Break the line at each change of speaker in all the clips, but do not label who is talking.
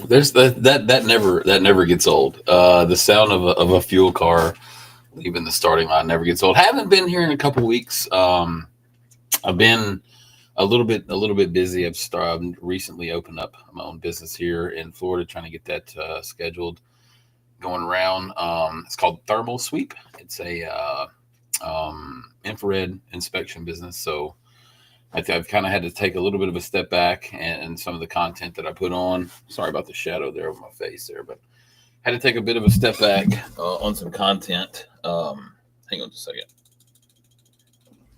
There's that never gets old. The sound of a fuel car leaving the starting line never gets old. Haven't been here in a couple weeks. I've been a little bit busy. I've recently opened up my own business here in Florida, trying to get that scheduled, going around. It's called Thermal Sweep. It's a infrared inspection business. So I've kind of had to take a little bit of a step back, and some of the content that I put on. Sorry about the shadow there over my face there, but had to take a bit of a step back on some content. Hang on just a second.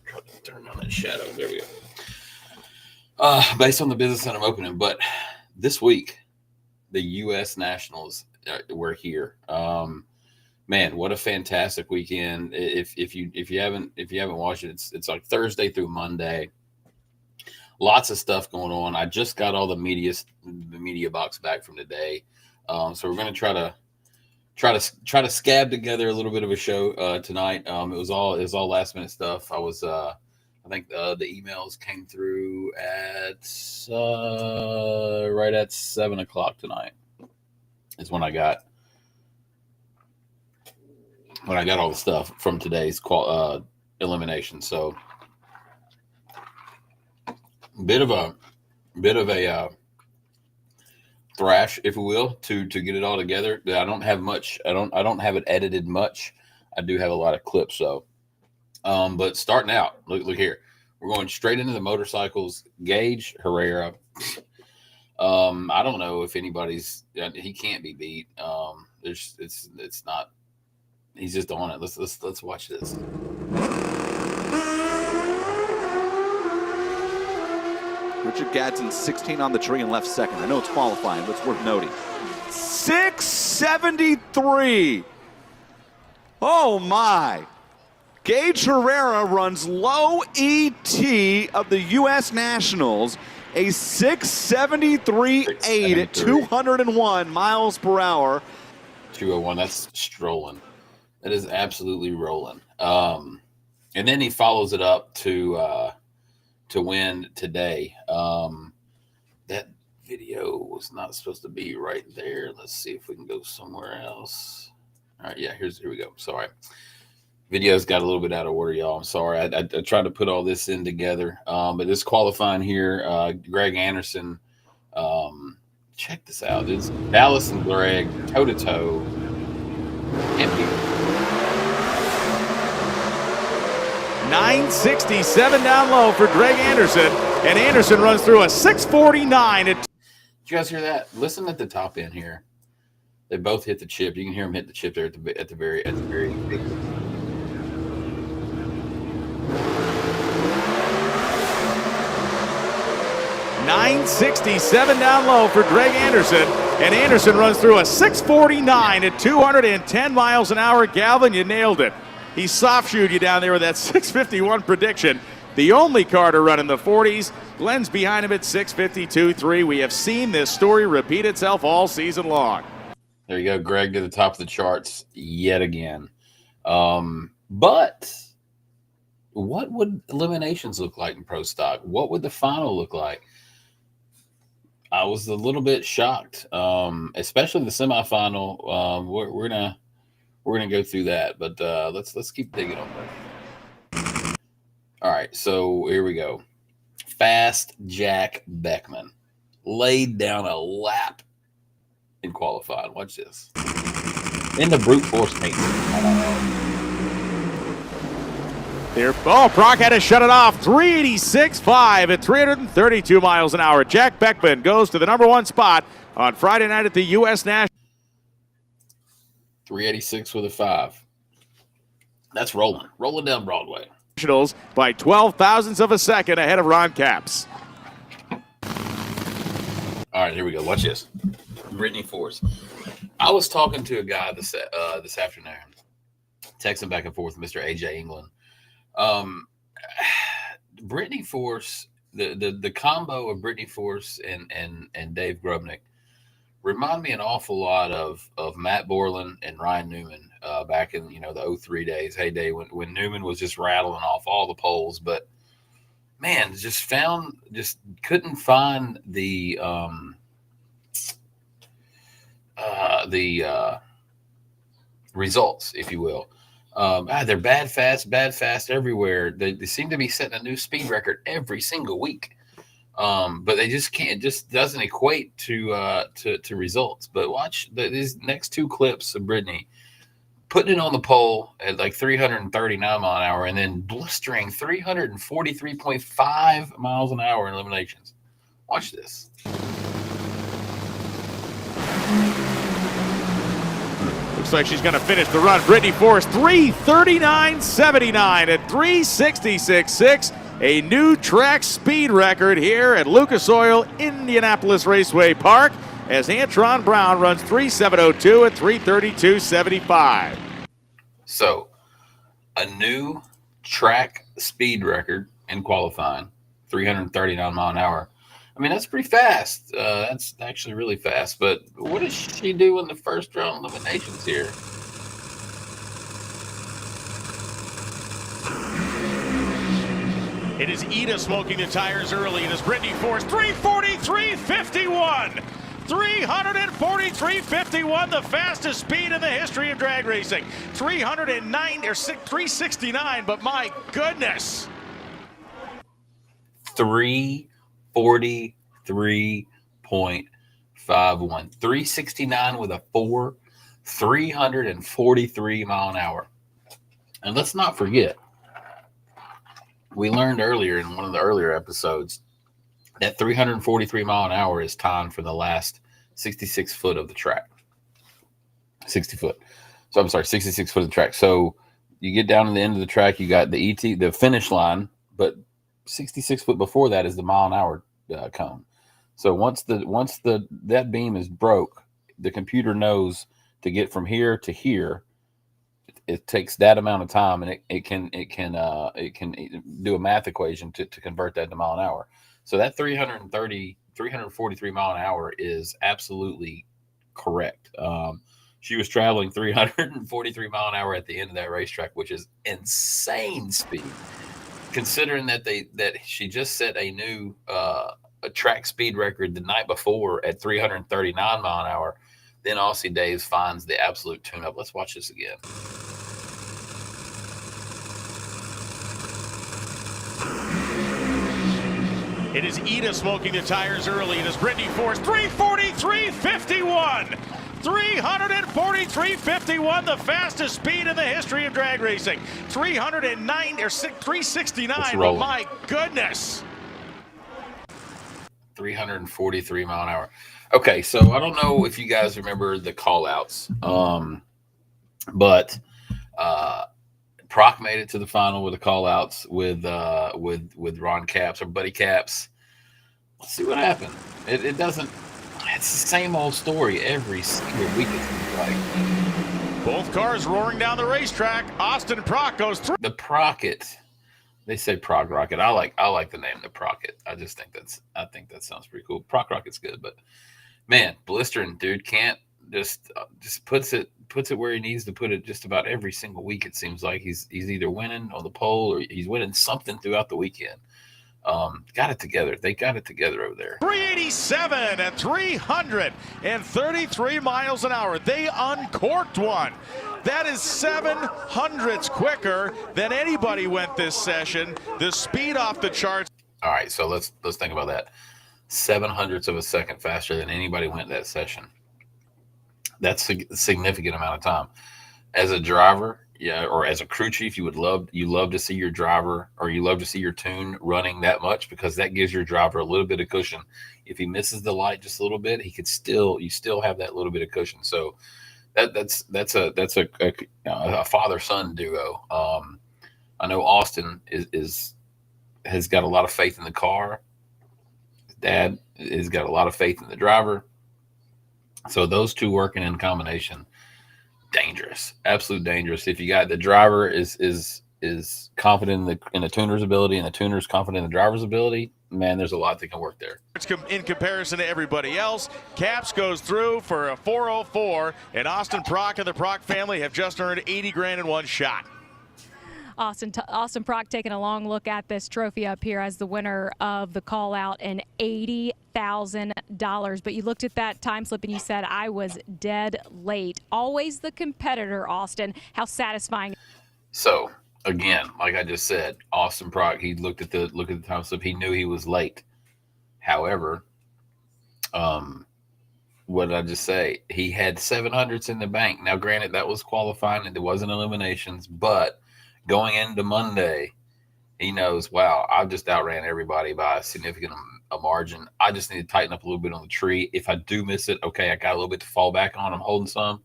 Try to turn on that shadow. There we go. Based on the business that I'm opening, but this week the U.S. Nationals were here. Man, what a fantastic weekend! If you haven't watched it, it's like Thursday through Monday. Lots of stuff going on. I just got all the media box back from today, so we're going to try to scab together a little bit of a show tonight. It was all last minute stuff. I think the emails came through at right at 7:00 tonight. Is when I got all the stuff from today's elimination. So bit of a thrash, if we will, to get it all together. I don't have much. I don't have it edited much. I do have a lot of clips though. But starting out, look here. We're going straight into the motorcycles. Gage Herrera. I don't know if anybody's. He can't be beat. It's not. He's just on it. Let's watch this.
Richard Gadsden, 16 on the tree and left second. I know it's qualifying, but it's worth noting. 673. Oh, my. Gage Herrera runs low ET of the U.S. Nationals. A 673.8 at 201 miles per hour.
201, that's strolling. That is absolutely rolling. And then he follows it up to win today. That video was not supposed to be right there. Let's see if we can go somewhere else. All right, yeah, here we go. Sorry. Video's got a little bit out of order, y'all. I'm sorry. I tried to put all this in together. But this qualifying here, Greg Anderson. Check this out. It's Dallas and Greg toe-to-toe. Empty.
967 down low for Greg Anderson, and Anderson runs through a 649. Did
you guys hear that? Listen at the top end here. They both hit the chip. You can hear them hit the chip there at the very big.
967 down low for Greg Anderson, and Anderson runs through a 649 at 210 miles an hour. Galvin, you nailed it. He soft-shoed you down there with that 651 prediction. The only car to run in the 40s. Glenn's behind him at 652.3. We have seen this story repeat itself all season long.
There you go, Greg, to the top of the charts yet again. But what would eliminations look like in Pro Stock? What would the final look like? I was a little bit shocked, especially the semifinal. We're gonna go through that, but let's keep digging on that. All right, so here we go. Fast Jack Beckman laid down a lap in qualifying. Watch this. In the brute force paint.
There, Brock had to shut it off. 386.5 at 332 miles an hour. Jack Beckman goes to the #1 spot on Friday night at the U.S. National.
386 with a 5. That's rolling down Broadway.
Nationals by 12 thousandths of a second ahead of Ron Capps.
All right, here we go. Watch this. Brittany Force. I was talking to a guy this afternoon, texting back and forth with Mr. AJ England. Brittany Force, the combo of Brittany Force and Dave Grubnick remind me an awful lot of Matt Borland and Ryan Newman back in the 03 days, heyday when Newman was just rattling off all the poles, but man, just couldn't find the results, if you will. They're bad fast everywhere. They seem to be setting a new speed record every single week. But they just can't. It just doesn't equate to results. But watch these next two clips of Brittany putting it on the pole at like 339 mile an hour, and then blistering 343.5 miles an hour in eliminations. Watch this.
Looks like she's going to finish the run. Brittany Force 339.79 at 366.6. A new track speed record here at Lucas Oil Indianapolis Raceway Park as Antron Brown runs 3:7:02 at 3:32.75.
So, a new track speed record in qualifying, 339 mile an hour. I mean, that's pretty fast. That's actually really fast. But what does she do in the first round eliminations here?
It is Ida smoking the tires early. It is Brittany Force 343.51. 343.51, the fastest speed in the history of drag racing. 369, but my goodness.
343.51. 369 with a 4. 343 mile an hour. And let's not forget, we learned earlier in one of the earlier episodes that 343 mile an hour is time for the last 66 foot of the track. 60 foot. So I'm sorry, 66 foot of the track. So you get down to the end of the track, you got the finish line, but 66 foot before that is the mile an hour cone. So once that beam is broke, the computer knows to get from here to here. It takes that amount of time, and it can do a math equation to convert that to mile an hour. So that 343 mile an hour is absolutely correct. She was traveling 343 mile an hour at the end of that racetrack, which is insane speed, considering that she just set a new a track speed record the night before at 339 mile an hour. Then Aussie Daves finds the absolute tune-up. Let's watch this again.
It is Ida smoking the tires early. It is Brittany Force 343.51. 343.51, the fastest speed in the history of drag racing. 369, but my goodness.
343 mile an hour. Okay, so I don't know if you guys remember the call-outs, but Proc made it to the final with the call-outs with Ron Capps or Buddy Capps. Let's see what happened. It doesn't. It's the same old story every single week. Like
both cars roaring down the racetrack. Austin Proc goes through.
The Procket. They say Prog Rocket. I like the name, the Procket. I think that sounds pretty cool. Prog Rocket's good, but man, blistering dude can't just puts it where he needs to put it just about every single week. It seems like he's either winning on the pole or he's winning something throughout the weekend. got it together. They got it together over there.
387 at 333 miles an hour. They uncorked one. That is 7/100ths quicker than anybody went this session. The speed off the charts.
All right, so let's think about that. 7/100ths of a second faster than anybody went that session. That's a significant amount of time. As a driver, yeah, or as a crew chief, you love to see your driver, or you love to see your tune running that much, because that gives your driver a little bit of cushion. If he misses the light just a little bit, you still have that little bit of cushion. So that's a father-son duo. I know Austin has got a lot of faith in the car. His dad has got a lot of faith in the driver. So those two working in combination, dangerous, absolute dangerous. If you got the driver is confident in the tuner's ability, and the tuner's confident in the driver's ability, man, there's a lot that can work there.
In comparison to everybody else, Caps goes through for a 404, and Austin Prock and the Prock family have just earned 80 grand in one shot.
Austin Prock taking a long look at this trophy up here as the winner of the call out, and $80,000. But you looked at that time slip and you said, I was dead late. Always the competitor, Austin. How satisfying.
So again, like I just said, Austin Prock, he looked at the time slip. He knew he was late. However, what did I just say? He had 7/100ths in the bank. Now, granted, that was qualifying and there wasn't eliminations, but going into Monday, he knows, wow, I've just outran everybody by a significant margin. I just need to tighten up a little bit on the tree. If I do miss it, okay, I got a little bit to fall back on. I'm holding some.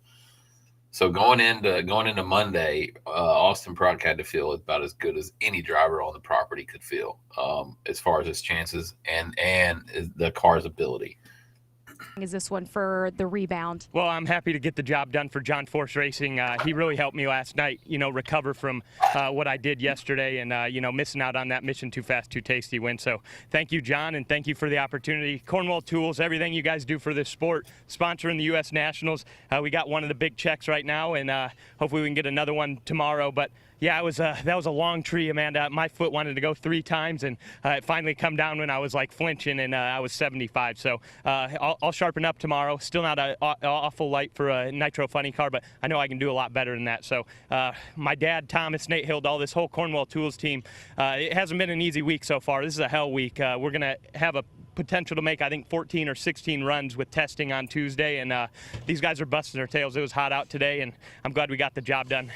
So going into Monday, Austin Prock had to feel about as good as any driver on the property could feel, as far as his chances and the car's ability.
Is this one for the rebound?
Well, I'm happy to get the job done for John Force Racing. He really helped me last night, recover from what I did yesterday and, missing out on that Mission Too Fast, Too Tasty win. So thank you, John, and thank you for the opportunity. Cornwell Tools, everything you guys do for this sport, sponsoring the U.S. Nationals. We got one of the big checks right now, and hopefully we can get another one tomorrow. But yeah, that was a long tree, Amanda. My foot wanted to go 3 times, and it finally come down when I was like flinching, and I was 75. So I'll sharpen up tomorrow. Still not an awful light for a nitro funny car, but I know I can do a lot better than that. So my dad, Thomas, Nate Hildall, this whole Cornwell Tools team, it hasn't been an easy week so far. This is a hell week. We're going to have a potential to make, I think, 14 or 16 runs with testing on Tuesday, and these guys are busting their tails. It was hot out today, and I'm glad we got the job done.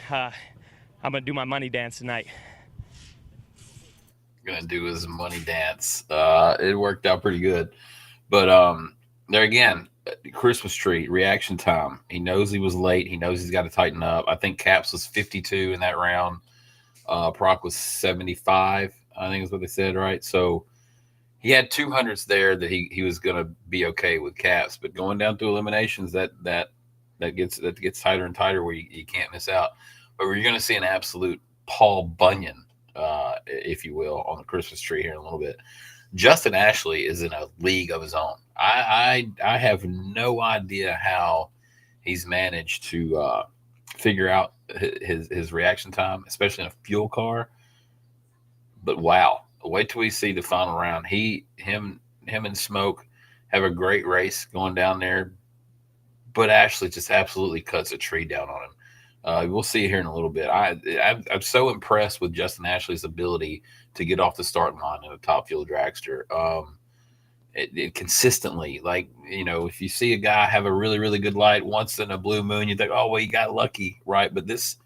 I'm going to do my money dance tonight.
Going to do his money dance. It worked out pretty good. But there again, Christmas tree, reaction time. He knows he was late. He knows he's got to tighten up. I think Caps was 52 in that round. Proc was 75, I think is what they said, right? So he had 200s there that he was going to be okay with Caps. But going down through eliminations, that gets tighter and tighter where you can't miss out. But we're going to see an absolute Paul Bunyan, if you will, on the Christmas tree here in a little bit. Justin Ashley is in a league of his own. I have no idea how he's managed to figure out his reaction time, especially in a fuel car. But wow, wait till we see the final round. Him and Smoke have a great race going down there, but Ashley just absolutely cuts a tree down on him. We'll see here in a little bit. I'm so impressed with Justin Ashley's ability to get off the starting line in a top fuel dragster. It consistently, if you see a guy have a really, really good light once in a blue moon, you think, oh, well, he got lucky, right? But this,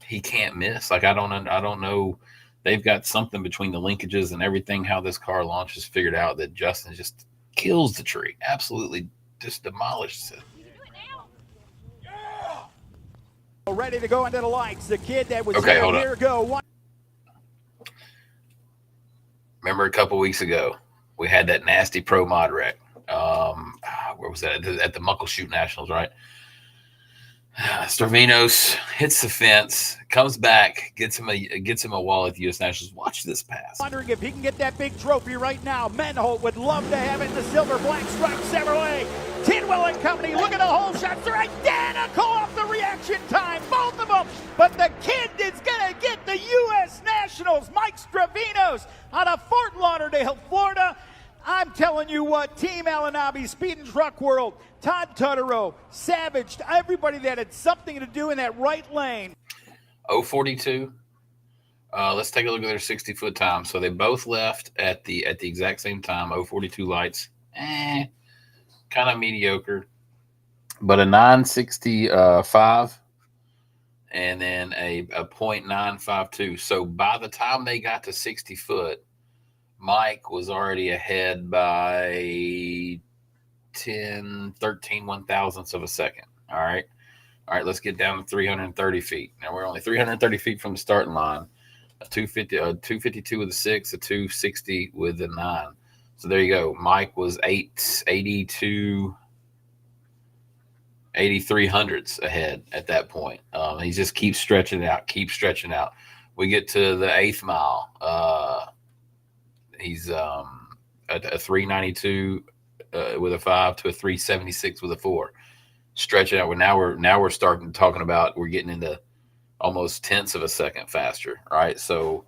he can't miss. I don't know. They've got something between the linkages and everything, how this car launches, figured out that Justin just kills the tree, absolutely just demolishes it.
Ready to go into the lights. The kid that was
okay,
here go.
Remember a couple weeks ago, we had that nasty pro mod wreck. Where was that? At the Muckleshoot Nationals, right? Starvinos hits the fence, comes back, gets him a wall at the U.S. Nationals. Watch this pass.
Wondering if he can get that big trophy right now. Menholt would love to have it in the silver black stripe Chevrolet. Tidwell and company, look at the whole shots. They're identical off the reaction time, both of them. But the kid is going to get the U.S. National. Nationals, Mike Stravinos out of Fort Lauderdale, Florida. I'm telling you what, Team Alanabi, Speed and Truck World, Todd Tutterow, Savage, everybody that had something to do in that right lane.
042. Let's take a look at their 60-foot time. So they both left at the exact same time. 042 lights, kind of mediocre, but a 965 and then a .952. So by the time they got to 60 foot, Mike was already ahead by 13 1/1000ths of a second. All right, let's get down to 330 feet. Now we're only 330 feet from the starting line. A 252 with a 6, a 260 with a 9. So there you go. Mike was 83 hundredths ahead at that point. He just keeps stretching out. We get to the 8th mile. He's a 392 with a 5 to a 376 with a 4. Stretching out. Now we're starting talking about we're getting into almost tenths of a second faster, right? So,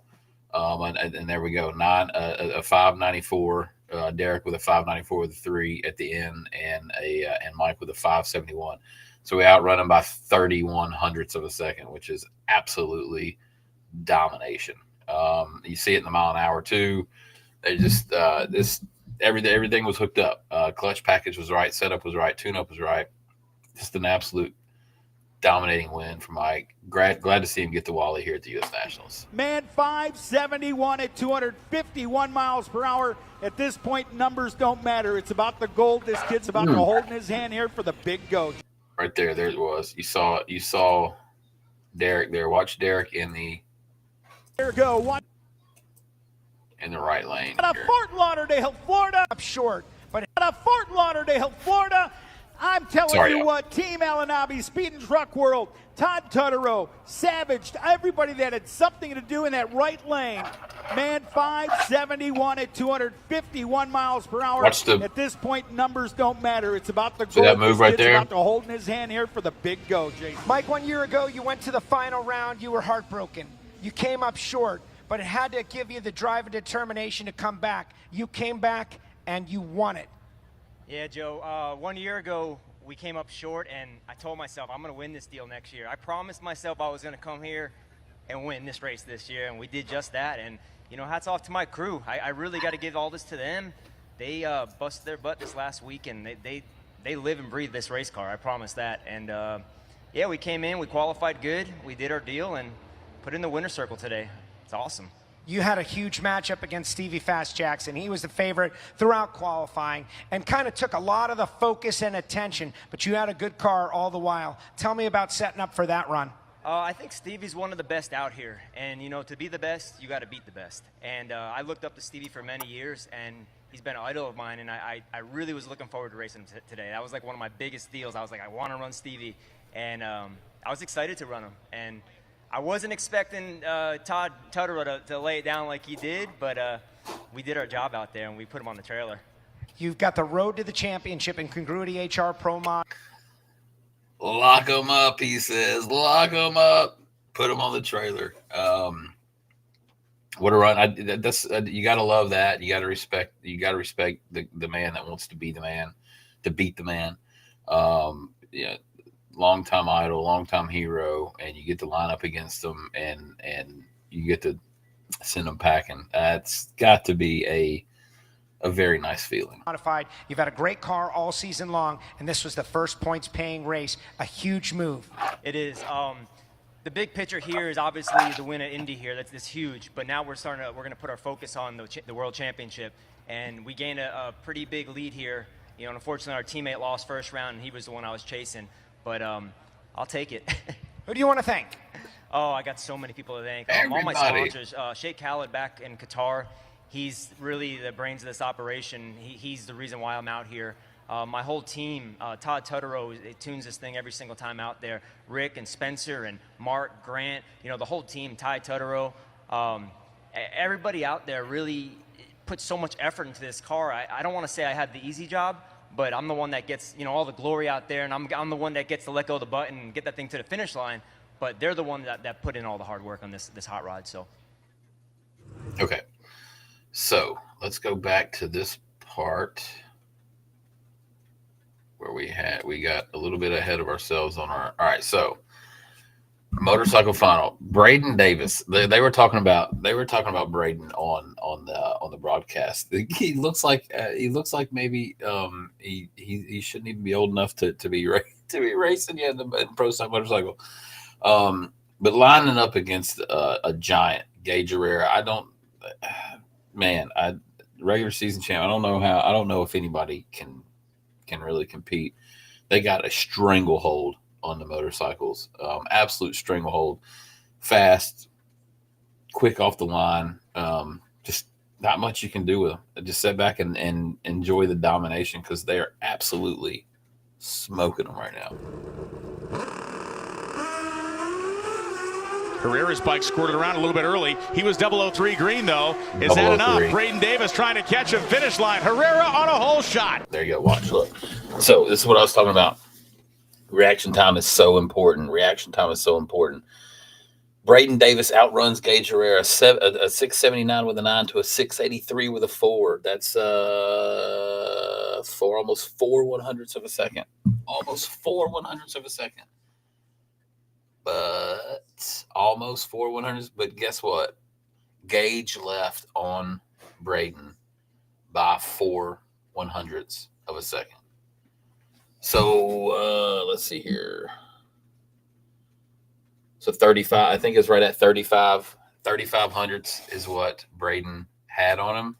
and there we go. A 594. Derek with a 594 with a 3 at the end, and Mike with a 571. So we outrun him by 31 hundredths of a second, which is absolutely domination. You see it in the mile an hour too. They just everything was hooked up. Clutch package was right, setup was right, tune-up was right. Just an absolute dominating win for Mike. Glad to see him get the Wally here at the U.S. Nationals.
Man, 571 at 251 miles per hour. At this point, numbers don't matter. It's about the gold. This kid's about to hold in his hand here for the big go.
Right there it was. You saw Derek there. Watch Derek in the right lane.
Out of Fort Lauderdale, Florida. Up short, but out of Fort Lauderdale, Florida. I'm telling you what, Team Alanabi, Speed and Truck World, Todd Tutterow, Savage, everybody that had something to do in that right lane. Man, 571 at 251 miles per hour. At this point, numbers don't matter. It's about the goal.
That move right there.
About to hold in his hand here for the big go, Jason.
Mike, 1 year ago, you went to the final round. You were heartbroken. You came up short, but it had to give you the drive and determination to come back. You came back, and you won it.
Yeah, Joe, 1 year ago, we came up short, and I told myself, I'm going to win this deal next year. I promised myself I was going to come here and win this race this year, and we did just that. And, you know, hats off to my crew. I really got to give all this to them. They busted their butt this last week, and they live and breathe this race car. I promise that. And, yeah, we came in, we qualified good, we did our deal, and put in the winner's circle today. It's awesome.
You had a huge matchup against Stevie Fast Jackson. He was the favorite throughout qualifying and kind of took a lot of the focus and attention, but you had a good car all the while. Tell me about setting up for that run.
I think Stevie's one of the best out here. And, you know, to be the best, you got to beat the best. And I looked up to Stevie for many years, and he's been an idol of mine, and I really was looking forward to racing him today. That was like one of my biggest deals. I was like, I want to run Stevie, and I was excited to run him. And I wasn't expecting Todd Tutterow to lay it down like he did, but we did our job out there, and we put him on the trailer.
You've got the road to the championship in Congruity HR Pro Mod.
Lock him up, he says. Lock him up. Put him on the trailer. What a run! You got to love that. You got to respect. You got to respect the man that wants to be the man, to beat the man. Yeah. Long-time idol, long-time hero, and you get to line up against them, and you get to send them packing. That's got to be a very nice feeling.
Modified. You've had a great car all season long, and this was the first points-paying race. A huge move.
It is. The big picture here is obviously the win at Indy here. That's huge. But now we're going to put our focus on the World Championship, and we gained a pretty big lead here. You know, unfortunately, our teammate lost first round, and he was the one I was chasing. But I'll take it.
Who do you want to thank?
Oh, I got so many people to thank. All my sponsors. Sheikh Khaled back in Qatar. He's really the brains of this operation. He's the reason why I'm out here. My whole team, Todd Tutterow, tunes this thing every single time out there. Rick and Spencer and Mark, Grant, you know, the whole team, Ty Tutterow. Everybody out there really put so much effort into this car. I don't want to say I had the easy job, but I'm the one that gets, you know, all the glory out there, and I'm the one that gets to let go of the button and get that thing to the finish line. But they're the one that put in all the hard work on this hot rod. So
Okay. So let's go back to this part where we got a little bit ahead of ourselves on our. All right. So motorcycle final. Braden Davis. They were talking about Braden on the broadcast. He looks like maybe he shouldn't even be old enough to be racing yet in pro style motorcycle. But lining up against a giant, Gage Herrera, regular season champ. I don't know if anybody can really compete. They got a stranglehold on the motorcycles, absolute stranglehold, fast, quick off the line. Just not much you can do with them. Just sit back and enjoy the domination because they are absolutely smoking them right now.
Herrera's bike squirted around a little bit early. He was 003 green, though. Is that enough? Braden Davis trying to catch him. Finish line. Herrera on a hole shot.
There you go. Watch. Look. So this is what I was talking about. Reaction time is so important. Braden Davis outruns Gage Herrera, a 679 with a 9 to a 683 with a 4. That's almost 4 100ths of a second. Almost 4 100ths of a second. But almost 4 100ths. But guess what? Gage left on Braden by 4 100ths of a second. So let's see here. So 35, I think it's right at 35 hundredths is what Braden had on him,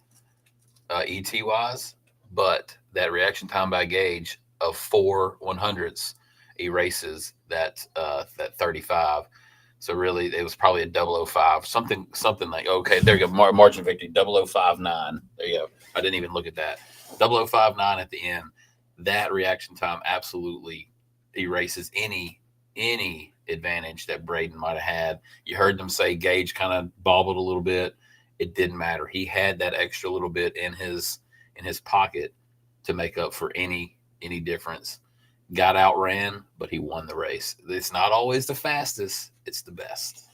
ET wise. But that reaction time by Gage of 4 100ths erases that 35. So really, it was probably a 005, something like, okay, there you go, margin victory, 0059. There you go. I didn't even look at that. 0059 at the end. That reaction time absolutely erases any advantage that Braden might have had. You heard them say Gage kind of bobbled a little bit. It didn't matter. He had that extra little bit in his pocket to make up for any difference. Got outran, but he won the race. It's not always the fastest. It's the best.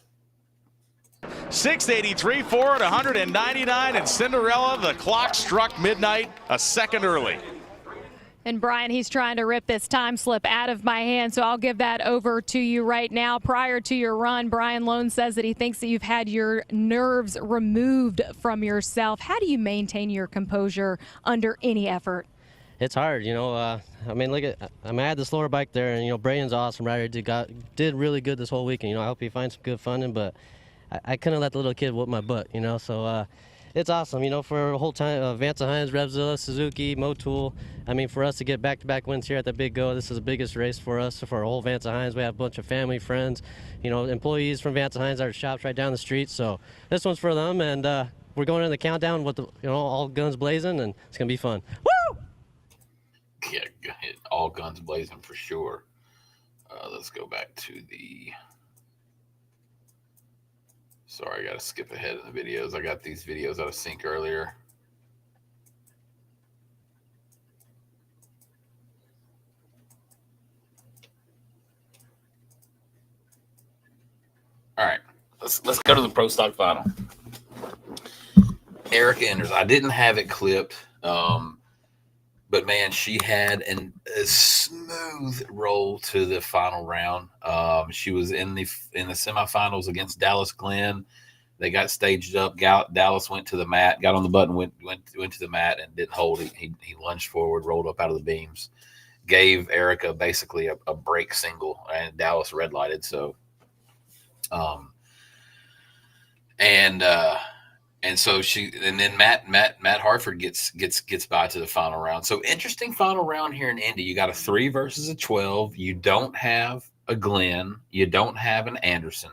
683 forward, 199, and Cinderella, the clock struck midnight a second early.
And Brian, he's trying to rip this time slip out of my hand, so I'll give that over to you right now. Prior to your run, Brian Lone says that he thinks that you've had your nerves removed from yourself. How do you maintain your composure under any effort?
It's hard, you know. I had the slower bike there, and Braden's awesome rider. Did really good this whole weekend. I hope he finds some good funding, but I couldn't let the little kid whoop my butt. So it's awesome. For a whole time, Vance Hines, Revzilla, Suzuki, Motul. For us to get back-to-back wins here at the Big Go, this is the biggest race for us. For our whole Vance Hines, we have a bunch of family, friends, employees from Vance Hines. Our shop's right down the street, so this one's for them. And we're going in the countdown with all guns blazing, and it's gonna be fun. Woo!
Yeah, all guns blazing for sure. Let's go back to the. Sorry, I got to skip ahead in the videos. I got these videos out of sync earlier. All right, let's go to the Pro Stock Final. Erica Enders. I didn't have it clipped, but man, she had a smooth roll to the final round. She was in the semifinals against Dallas Glenn. They got staged up. Dallas went to the mat, got on the button, went to the mat, and didn't hold. He lunged forward, rolled up out of the beams, gave Erica basically a break single, and Dallas red lighted. So, and so then Matt Hartford gets by to the final round. So interesting final round here in Indy. You got a 3 versus a 12. You don't have a Glenn. You don't have an Anderson.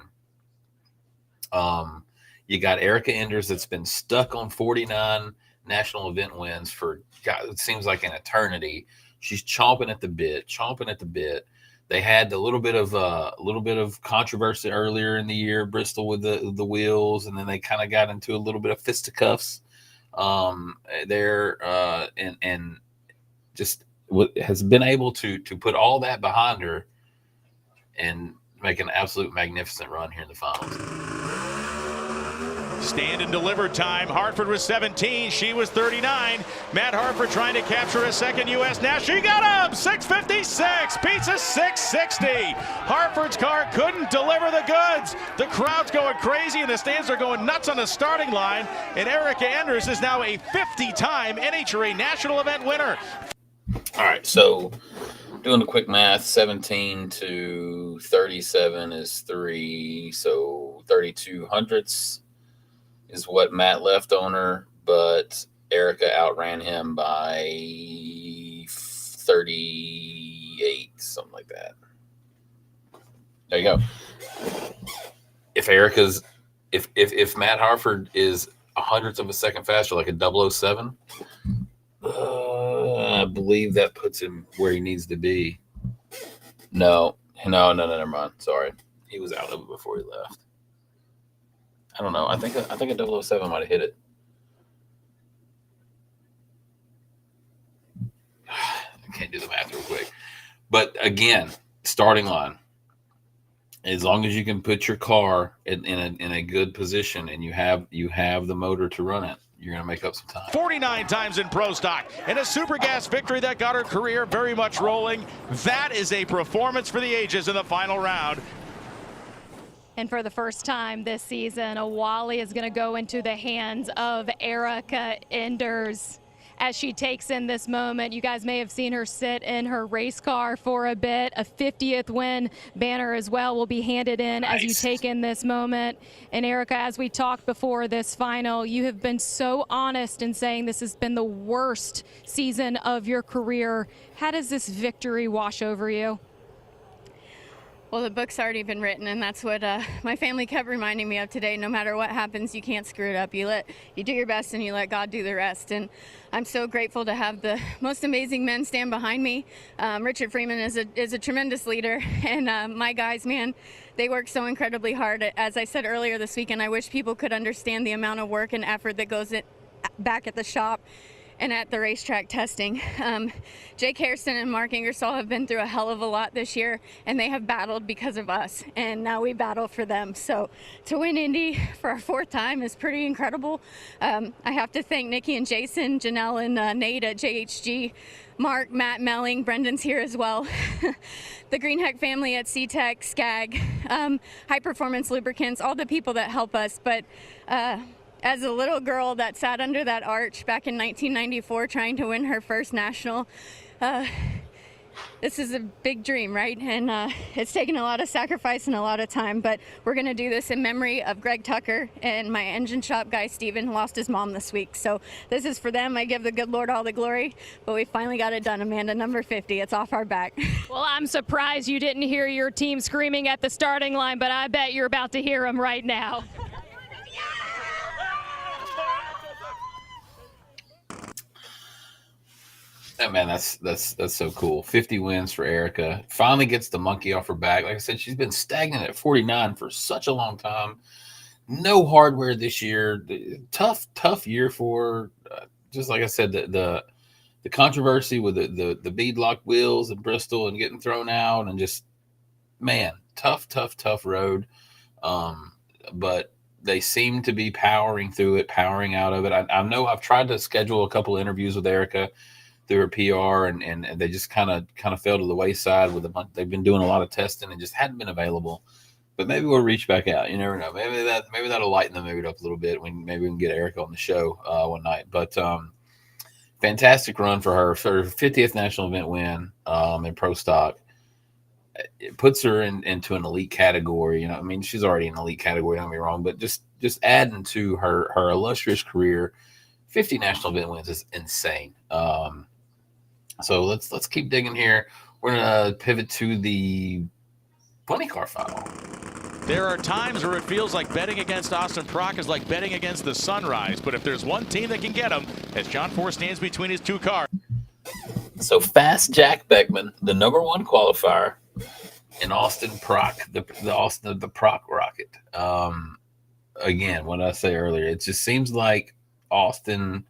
You got Erica Enders that's been stuck on 49 national event wins for, God, it seems like an eternity. She's chomping at the bit. They had a little bit of controversy earlier in the year, Bristol with the wheels, and then they kind of got into a little bit of fisticuffs there, and just has been able to put all that behind her and make an absolute magnificent run here in the finals.
Stand and deliver time. Hartford was 17. She was 39. Matt Hartford trying to capture a second U.S. National. She got him! 6:56. Beats a 6:60. Hartford's car couldn't deliver the goods. The crowd's going crazy and the stands are going nuts on the starting line. And Erica Enders is now a 50-time NHRA national event winner.
All right, so doing the quick math, 17 to 37 is 3, so 32 hundredths is what Matt left on her, but Erica outran him by 38, something like that. There you go. If Matt Hartford is a hundredth of a second faster, like a 007, I believe that puts him where he needs to be. No, never mind. Sorry. He was out of it before he left. I don't know. I think a 007 might have hit it. I can't do the math real quick. But again, starting line. As long as you can put your car in a good position and you have the motor to run it, you're going to make up some time.
49 times in Pro Stock and a Super Gas victory that got her career very much rolling. That is a performance for the ages in the final round.
And for the first time this season, a Wally is going to go into the hands of Erica Enders as she takes in this moment. You guys may have seen her sit in her race car for a bit. A 50th win banner as well will be handed in as you take in this moment. And Erica, as we talked before this final, you have been so honest in saying this has been the worst season of your career. How does this victory wash over you?
Well, the book's already been written, and that's what my family kept reminding me of today. No matter what happens, you can't screw it up. You do your best, and you let God do the rest. And I'm so grateful to have the most amazing men stand behind me. Richard Freeman is a tremendous leader, and my guys, man, they work so incredibly hard. As I said earlier this weekend, I wish people could understand the amount of work and effort that goes back at the shop and at the racetrack testing. Jake Hairston and Mark Ingersoll have been through a hell of a lot this year, and they have battled because of us, and now we battle for them. So to win Indy for our 4th time is pretty incredible. I have to thank Nikki and Jason, Janelle and Nate at JHG, Mark, Matt, Melling, Brendan's here as well. The Greenheck family at C-Tech, SCAG, High Performance Lubricants, all the people that help us. But as a little girl that sat under that arch back in 1994 trying to win her first national, this is a big dream, right? And it's taken a lot of sacrifice and a lot of time, but we're going to do this in memory of Greg Tucker and my engine shop guy, Steven, who lost his mom this week. So this is for them. I give the good Lord all the glory, but we finally got it done, Amanda. Number 50, it's off our back.
Well, I'm surprised you didn't hear your team screaming at the starting line, but I bet you're about to hear them right now.
Yeah, man, that's so cool. 50 wins for Erica. Finally gets the monkey off her back. Like I said, she's been stagnant at 49 for such a long time. No hardware this year. Tough year for her. Just like I said, the controversy with the beadlock wheels in Bristol and getting thrown out, and just, man, tough road. But they seem to be powering through it, powering out of it. I know I've tried to schedule a couple of interviews with Erica through her PR, and they just kind of fell to the wayside with a bunch. They've been doing a lot of testing and just hadn't been available. But maybe we'll reach back out. You never know. Maybe that'll lighten the mood up a little bit. Maybe we can get Erica on the show one night. But fantastic run for her 50th national event win in Pro Stock. It puts her into an elite category. You know, I mean, she's already in an elite category. Don't get me wrong, but just adding to her illustrious career, 50 national event wins is insane. So let's keep digging here. We're gonna pivot to the funny car file.
There are times where it feels like betting against Austin Prock is like betting against the sunrise. But if there's one team that can get him, as John Force stands between his two cars.
So Fast Jack Beckman, the #1 qualifier, and Austin Prock, the Prock Rocket. Again, what I say earlier, it just seems like Austin.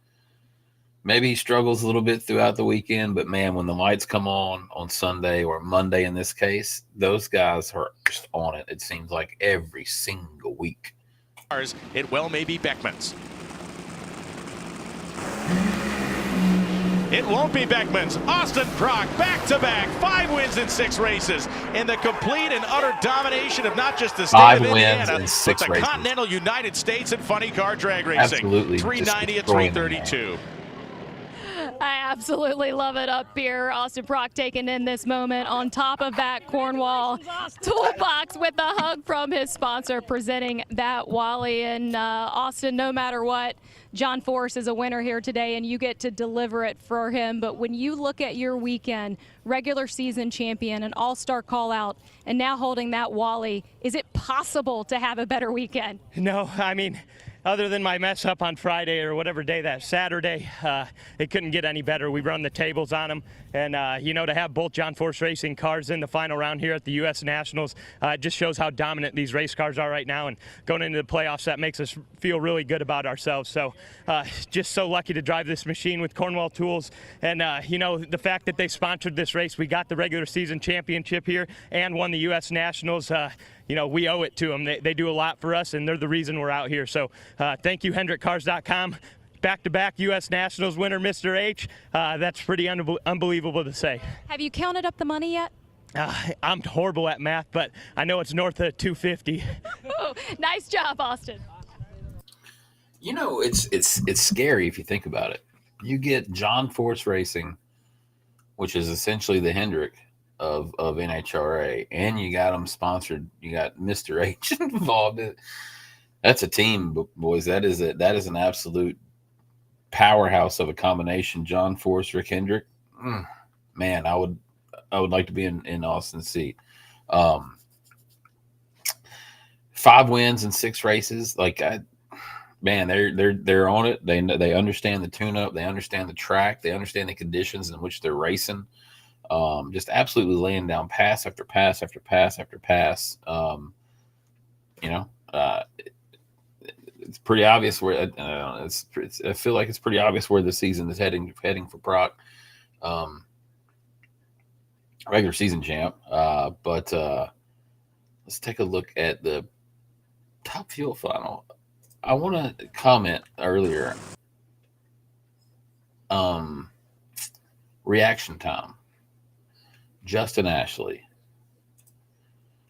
Maybe he struggles a little bit throughout the weekend, but man, when the lights come on Sunday or Monday in this case, those guys are just on it. It seems like every single week.
It well may be Beckman's. It won't be Beckman's. Austin Prock, back-to-back, 5 wins in 6 races, in the complete and utter domination of not just the state of Indiana, but the continental United States in funny car drag racing.
Absolutely.
390 at 332.
I absolutely love it up here. Austin Prock taking in this moment on top of that Cornwell toolbox with a hug from his sponsor presenting that Wally. And Austin, no matter what, John Force is a winner here today, and you get to deliver it for him. But when you look at your weekend, regular season champion, an all-star call-out, and now holding that Wally, is it possible to have a better weekend?
No, I mean, other than my mess up on Friday or whatever day that Saturday, it couldn't get any better. We run the tables on them, and you know, to have both John Force Racing cars in the final round here at the U.S. Nationals just shows how dominant these race cars are right now, and going into the playoffs, that makes us feel really good about ourselves. So just so lucky to drive this machine with Cornwell Tools, and you know, the fact that they sponsored this race, we got the regular season championship here and won the U.S. Nationals. You know, we owe it to them. They do a lot for us, and they're the reason we're out here. So thank you, HendrickCars.com. Back-to-back U.S. Nationals winner, Mr. H. That's pretty unbelievable to say.
Have you counted up the money yet?
I'm horrible at math, but I know it's north of 250.
Ooh, nice job, Austin.
You know, it's scary if you think about it. You get John Force Racing, which is essentially the Hendrick of NHRA, and you got them sponsored. You got Mr. H involved in it. That's a team, boys. That is an absolute powerhouse of a combination. John Force, Rick Hendrick. Man, I would like to be in Austin's seat. 5 wins in 6 races. Man, they're on it. They understand the tune-up. They understand the track. They understand the conditions in which they're racing. Just absolutely laying down pass after pass after pass after pass. You know, it's pretty obvious where I feel like it's pretty obvious where the season is heading for Proc. Regular season champ. But let's take a look at the Top Fuel final. I want to comment earlier. Reaction time. Justin Ashley.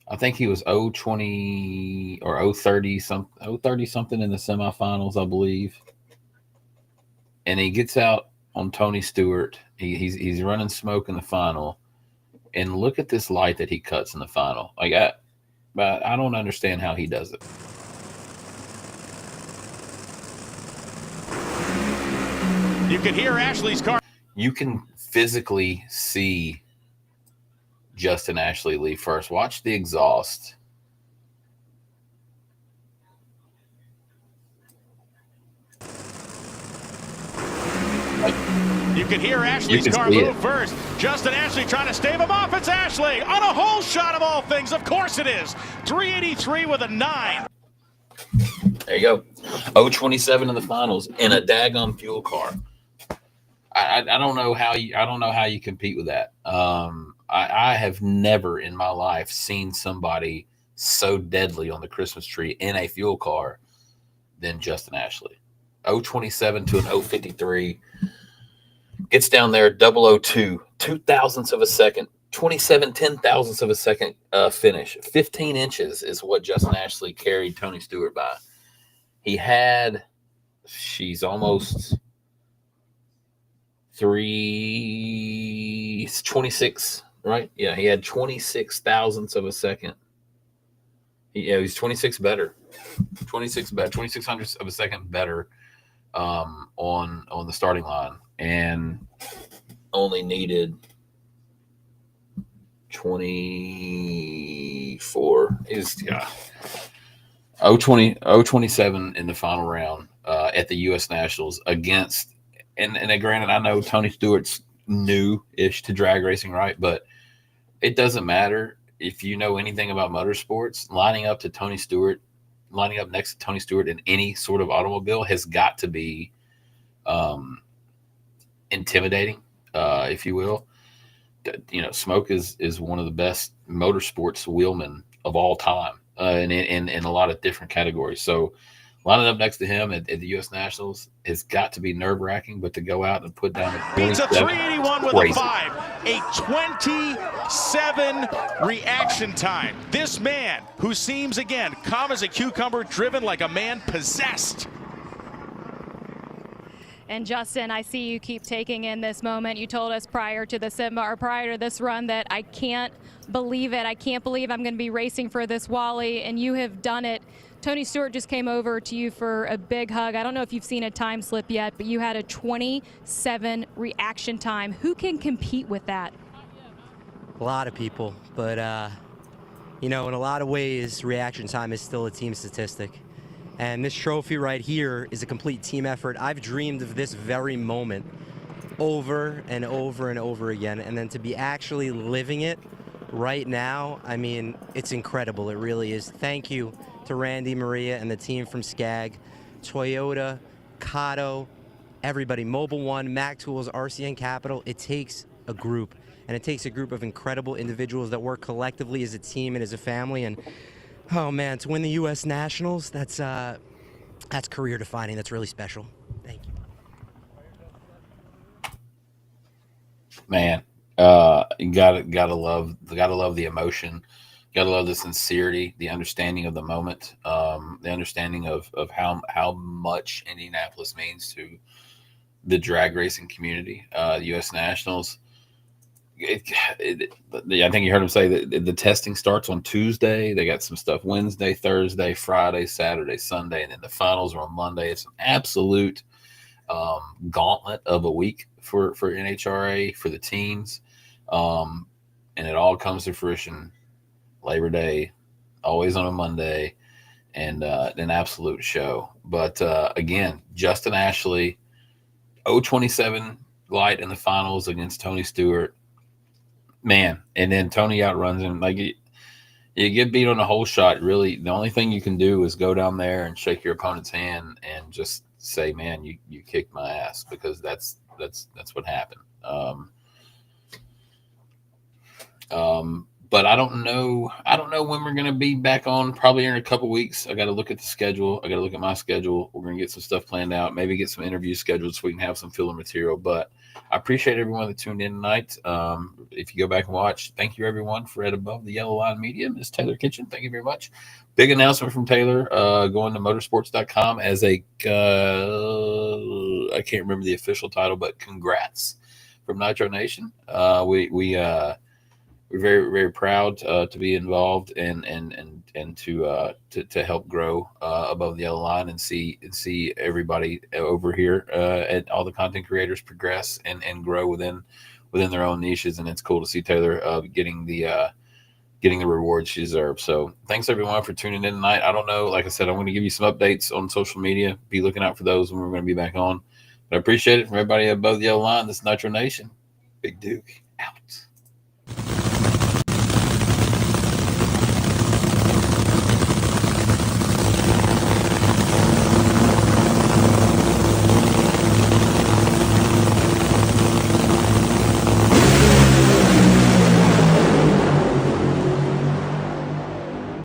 I think he was 0-20 or 0-30 something in the semifinals, I believe. And he gets out on Tony Stewart. He's running smoke in the final. And look at this light that he cuts in the final. I don't understand how he does it.
You can hear Ashley's car.
You can physically see Justin Ashley leave first. Watch the exhaust.
You can hear Ashley's car move first. Justin Ashley trying to stave him off. It's Ashley on a hole shot of all things. Of course it is. 383 with a 9.
There you go. 0-27 in the finals in a daggum fuel car. I don't know how you compete with that. I have never in my life seen somebody so deadly on the Christmas tree in a fuel car than Justin Ashley. 0-27 to an 0-53. Gets down there, 0-02, 0.02 of a second, 27 10,000ths of a second finish. 15 inches is what Justin Ashley carried Tony Stewart by. He had, almost 26, right? Yeah, he had 26 thousandths of a second. He's 26 better. 26 hundredths of a second better on the starting line, and only needed 24. Is 0-27 in the final round at the U.S. Nationals against. And granted, I know Tony Stewart's new-ish to drag racing, right? But it doesn't matter if you know anything about motorsports. Lining up next to Tony Stewart in any sort of automobile has got to be intimidating, if you will. You know, Smoke is one of the best motorsports wheelmen of all time. in a lot of different categories. So lining up next to him at the U.S. Nationals has got to be nerve-wracking, but to go out and put down a
beats a 381 with a 5, a 27 reaction time. This man, who seems, again, calm as a cucumber, driven like a man possessed.
And Justin, I see you keep taking in this moment. You told us prior to this run that I can't believe it. I can't believe I'm going to be racing for this Wally, and you have done it. Tony Stewart just came over to you for a big hug. I don't know if you've seen a time slip yet, but you had a 27 reaction time. Who can compete with that?
A lot of people, but you know, in a lot of ways, reaction time is still a team statistic. And this trophy right here is a complete team effort. I've dreamed of this very moment over and over and over again. And then to be actually living it right now, I mean, it's incredible. It really is. Thank you to Randy, Maria, and the team from Skag, Toyota, Kato, everybody, Mobile One, Mac Tools, RCN Capital. It takes a group, and it takes a group of incredible individuals that work collectively as a team and as a family. And oh man, to win the U.S. Nationals, that's career defining. That's really special. Thank you.
Man, you gotta love the emotion, gotta love the sincerity, the understanding of the moment, the understanding of how much Indianapolis means to the drag racing community. The U.S. Nationals. I think you heard him say that the testing starts on Tuesday. They got some stuff Wednesday, Thursday, Friday, Saturday, Sunday, and then the finals are on Monday. It's an absolute gauntlet of a week for NHRA, for the teams. And it all comes to fruition Labor Day, always on a Monday, and an absolute show. But again, Justin Ashley, 0.27 light in the finals against Tony Stewart. Man, and then Tony outruns him. Like, you get beat on a hole shot. Really, the only thing you can do is go down there and shake your opponent's hand and just say, "Man, you kicked my ass," because that's what happened. But I don't know when we're going to be back on. Probably in a couple weeks. I got to look at the schedule. I got to look at my schedule. We're going to get some stuff planned out. Maybe get some interviews scheduled so we can have some filler material. But I appreciate everyone that tuned in tonight. If you go back and watch, thank you everyone for Ed Above the Yellow Line Media. Ms. Taylor Kitchen, thank you very much. Big announcement from Taylor. Going to motorsports.com as I can't remember the official title, but congrats from Nitro Nation. We're very, very proud to be involved and to help grow Above the Yellow Line and see everybody over here and all the content creators progress and grow within their own niches. And it's cool to see Taylor getting the rewards she deserves. So thanks everyone for tuning in tonight. I don't know, like I said, I'm going to give you some updates on social media. Be looking out for those when we're going to be back on. But I appreciate it from everybody above the yellow line. This is Nitro Nation. Big Duke out.